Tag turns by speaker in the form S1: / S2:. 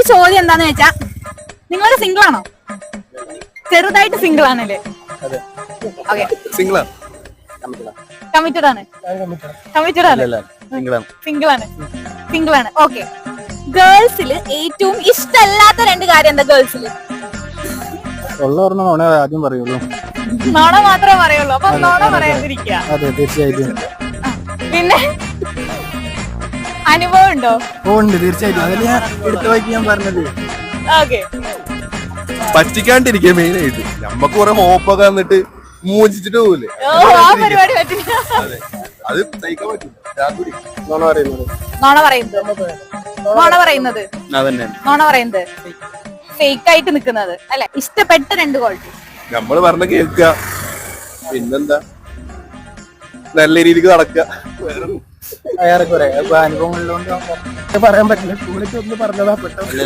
S1: ചോദ്യം എന്താന്ന് വെച്ചാ, നിങ്ങൾ സിംഗിൾ ആണോ? ചെറുതായിട്ട് സിംഗിൾ ആണല്ലേ? ഓക്കെ. കമ്മിറ്റഡ് ആണ്? കമ്മിറ്റഡ് ആണ്. സിംഗിൾ ആണ്. ഓക്കെ. ഗേൾസില് ഏറ്റവും ഇഷ്ടമല്ലാത്ത 2 കാര്യം എന്താ? ഗേൾസില്
S2: ആദ്യം പറയുള്ളൂ.
S1: നോണ മാത്രമേ പറയുള്ളൂ. അപ്പൊ നോണ പറയാതിരിക്കുക.
S2: അതെ, തീർച്ചയായിട്ടും.
S1: പിന്നെ അനുഭവം ഉണ്ടോ?
S2: ഉണ്ട്, തീർച്ചയായിട്ടും. അതല്ലേ ഞാൻ എടുത്തു വായിക്കാൻ ഞാൻ പറഞ്ഞത്.
S1: ഓക്കെ.
S3: പറ്റിക്കാണ്ടിരിക്കുക മെയിൻ ആയിട്ട്. നമ്മക്ക് കുറെ ഹോപ്പൊക്കെ വന്നിട്ട് മൂഞ്ചിച്ചിട്ട് പോകില്ലേ,
S1: ആ പരിപാടി പറ്റില്ല.
S3: അത് സഹിക്കാൻ പറ്റില്ല.
S1: നോണ പറയുന്നത് ഫേക്ക് ആയിട്ട് നിക്കുന്നത് അല്ലെ? ഇഷ്ടപ്പെട്ട 2 ക്വാളിറ്റി
S3: നമ്മള് പറഞ്ഞ കേൾക്കുക, പിന്നെന്താ നല്ല രീതിക്ക് നടക്കുക.
S2: ഏറെക്കുറെ അനുഭവങ്ങളിലുണ്ട് പറയാൻ പറ്റില്ല. സ്കൂളിൽ ഒന്ന് പറഞ്ഞതാ പെട്ടെന്ന്.